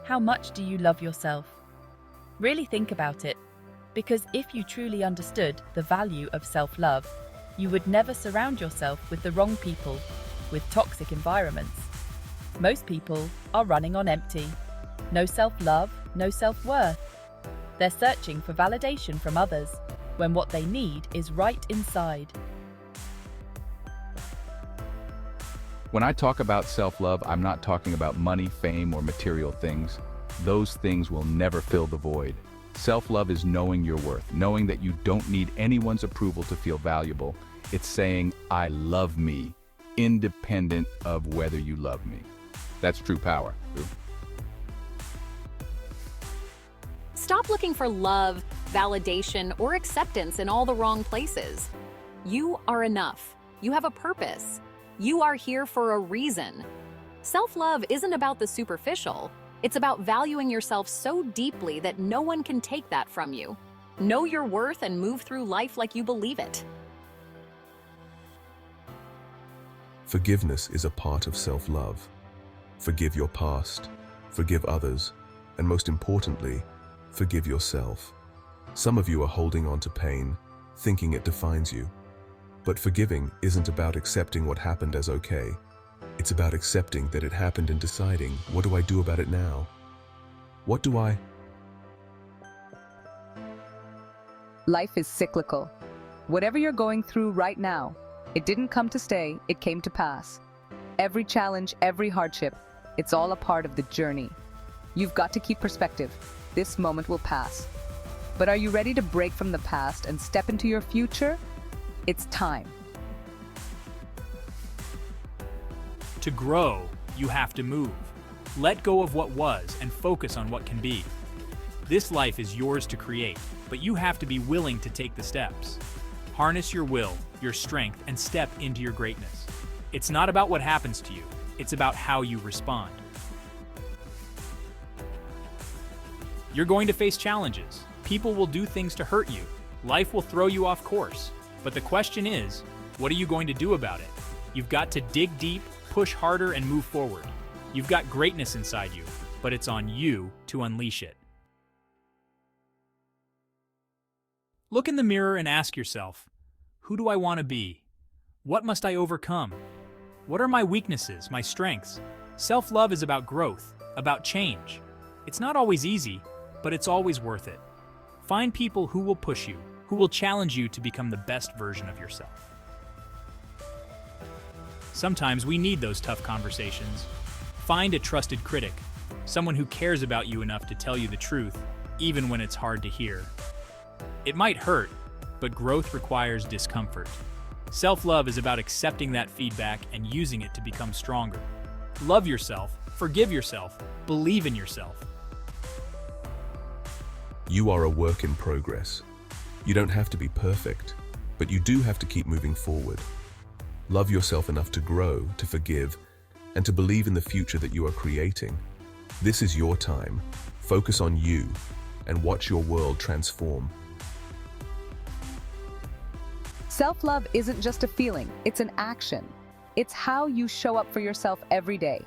How much do you love yourself? Really think about it, because if you truly understood the value of self-love, you would never surround yourself with the wrong people, with toxic environments. Most people are running on empty. No self-love, no self-worth. They're searching for validation from others, when what they need is right inside. When I talk about self-love, I'm not talking about money, fame, or material things. Those things will never fill the void. Self-love is knowing your worth, knowing that you don't need anyone's approval to feel valuable. It's saying, I love me, independent of whether you love me. That's true power. Stop looking for love, validation, or acceptance in all the wrong places. You are enough. You have a purpose. You are here for a reason. Self-love isn't about the superficial. It's about valuing yourself so deeply that no one can take that from you. Know your worth and move through life like you believe it. Forgiveness is a part of self-love. Forgive your past, forgive others, and most importantly, forgive yourself. Some of you are holding on to pain, thinking it defines you. But forgiving isn't about accepting what happened as okay. It's about accepting that it happened and deciding, what do I do about it now? What do I? Life is cyclical. Whatever you're going through right now, it didn't come to stay, it came to pass. Every challenge, every hardship, it's all a part of the journey. You've got to keep perspective. This moment will pass. But are you ready to break from the past and step into your future? It's time. To grow, you have to move. Let go of what was and focus on what can be. This life is yours to create, but you have to be willing to take the steps. Harness your will, your strength, and step into your greatness. It's not about what happens to you, it's about how you respond. You're going to face challenges. People will do things to hurt you. Life will throw you off course. But the question is, what are you going to do about it? You've got to dig deep, push harder, and move forward. You've got greatness inside you, but it's on you to unleash it. Look in the mirror and ask yourself, who do I want to be? What must I overcome? What are my weaknesses, my strengths? Self-love is about growth, about change. It's not always easy, but it's always worth it. Find people who will push you, who will challenge you to become the best version of yourself. Sometimes we need those tough conversations. Find a trusted critic, someone who cares about you enough to tell you the truth, even when it's hard to hear. It might hurt, but growth requires discomfort. Self-love is about accepting that feedback and using it to become stronger. Love yourself, forgive yourself, believe in yourself. You are a work in progress. You don't have to be perfect, but you do have to keep moving forward. Love yourself enough to grow, to forgive, and to believe in the future that you are creating. This is your time. Focus on you and watch your world transform. Self-love isn't just a feeling, it's an action. It's how you show up for yourself every day.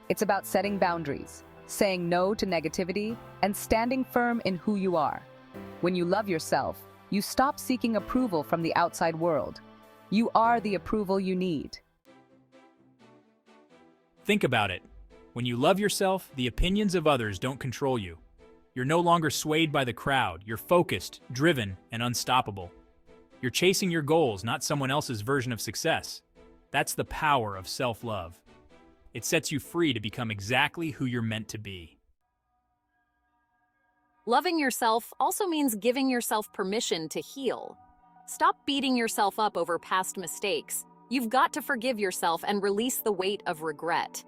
It's about setting boundaries, saying no to negativity, and standing firm in who you are. When you love yourself, you stop seeking approval from the outside world. You are the approval you need. Think about it. When you love yourself, the opinions of others don't control you. You're no longer swayed by the crowd. You're focused, driven, and unstoppable. You're chasing your goals, not someone else's version of success. That's the power of self-love. It sets you free to become exactly who you're meant to be. Loving yourself also means giving yourself permission to heal. Stop beating yourself up over past mistakes. You've got to forgive yourself and release the weight of regret.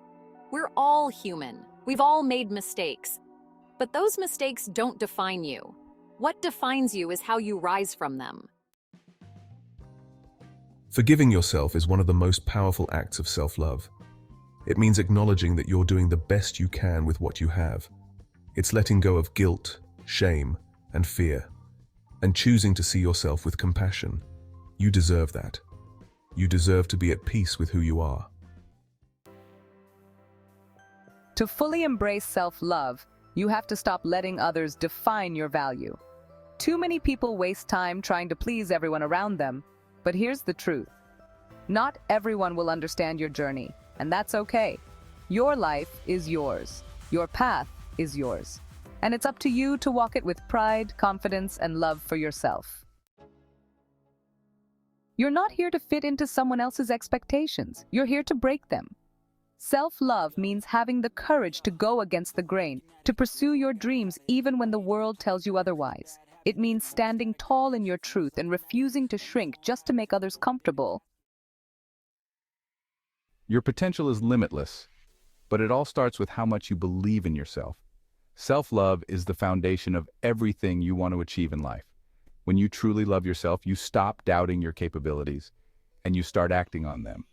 We're all human. We've all made mistakes. But those mistakes don't define you. What defines you is how you rise from them. Forgiving yourself is one of the most powerful acts of self-love. It means acknowledging that you're doing the best you can with what you have. It's letting go of guilt, shame, and fear, and choosing to see yourself with compassion. You deserve that. You deserve to be at peace with who you are. To fully embrace self-love, You have to stop letting others define your value. Too many people waste time trying to please everyone around them, but here's the truth. Not everyone will understand your journey, and that's okay. Your life is yours. Your path is yours. And it's up to you to walk it with pride, confidence, and love for yourself. You're not here to fit into someone else's expectations. You're here to break them. Self-love means having the courage to go against the grain, to pursue your dreams even when the world tells you otherwise. It means standing tall in your truth and refusing to shrink just to make others comfortable. Your potential is limitless, but it all starts with how much you believe in yourself. Self-love is the foundation of everything you want to achieve in life. When you truly love yourself, you stop doubting your capabilities and you start acting on them.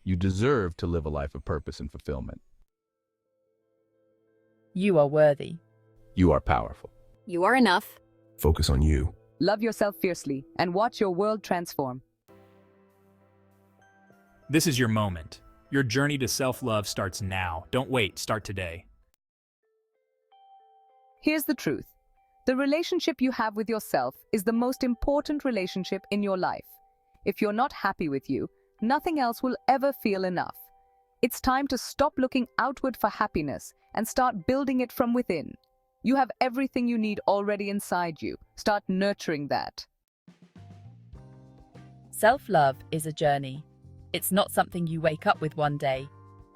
You deserve to live a life of purpose and fulfillment. You are worthy. You are powerful. You are enough. Focus on you. Love yourself fiercely and watch your world transform. This is your moment. Your journey to self-love starts now. Don't wait, start today. Here's the truth. The relationship you have with yourself is the most important relationship in your life. If you're not happy with you, nothing else will ever feel enough. It's time to stop looking outward for happiness and start building it from within. You have everything you need already inside you. Start nurturing that. Self-love is a journey. It's not something you wake up with one day.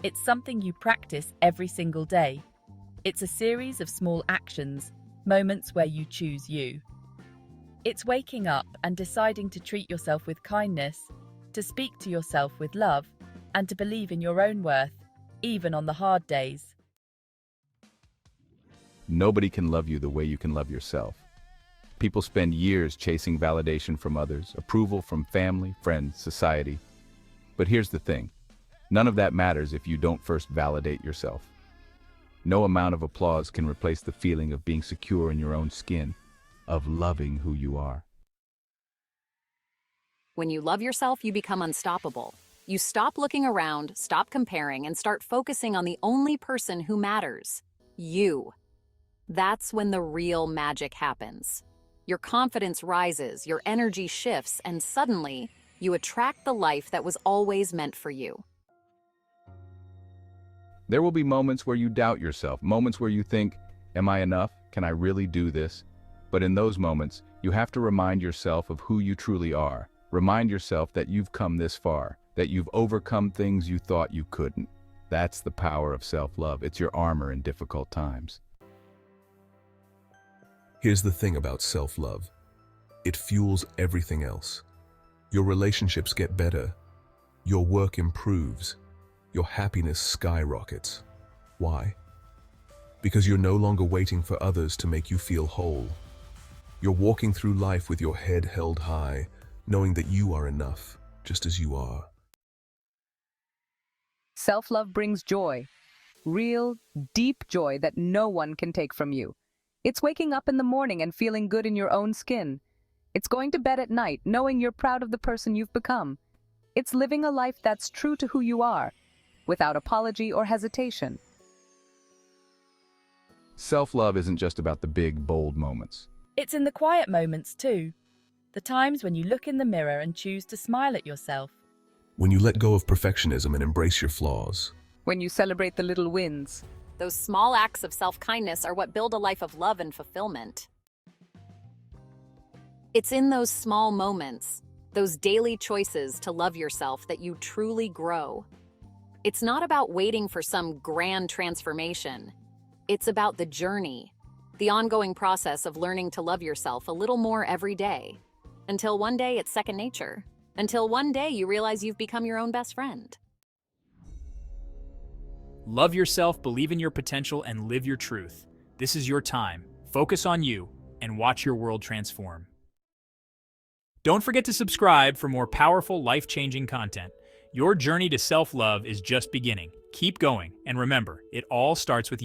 It's something you practice every single day. It's a series of small actions, moments where you choose you. It's waking up and deciding to treat yourself with kindness, to speak to yourself with love, and to believe in your own worth, even on the hard days. Nobody can love you the way you can love yourself. People spend years chasing validation from others, approval from family, friends, society. But here's the thing. None of that matters if you don't first validate yourself. No amount of applause can replace the feeling of being secure in your own skin, of loving who you are. When you love yourself, you become unstoppable. You stop looking around, stop comparing, and start focusing on the only person who matters, you. That's when the real magic happens. Your confidence rises, your energy shifts, and suddenly, you attract the life that was always meant for you. There will be moments where you doubt yourself, moments where you think, am I enough? Can I really do this? But in those moments, you have to remind yourself of who you truly are. Remind yourself that you've come this far, that you've overcome things you thought you couldn't. That's the power of self-love. It's your armor in difficult times. Here's the thing about self-love. It fuels everything else. Your relationships get better. Your work improves. Your happiness skyrockets. Why? Because you're no longer waiting for others to make you feel whole. You're walking through life with your head held high, knowing that you are enough, just as you are. Self-love brings joy. Real, deep joy that no one can take from you. It's waking up in the morning and feeling good in your own skin. It's going to bed at night knowing you're proud of the person you've become. It's living a life that's true to who you are, without apology or hesitation. Self-love isn't just about the big, bold moments. It's in the quiet moments too. The times when you look in the mirror and choose to smile at yourself. When you let go of perfectionism and embrace your flaws. When you celebrate the little wins. Those small acts of self-kindness are what build a life of love and fulfillment. It's in those small moments, those daily choices to love yourself, that you truly grow. It's not about waiting for some grand transformation. It's about the journey, the ongoing process of learning to love yourself a little more every day. Until one day it's second nature. Until one day you realize you've become your own best friend. Love yourself, believe in your potential, and live your truth. This is your time. Focus on you and watch your world transform. Don't forget to subscribe for more powerful, life-changing content. Your journey to self-love is just beginning. Keep going, and remember, it all starts with you.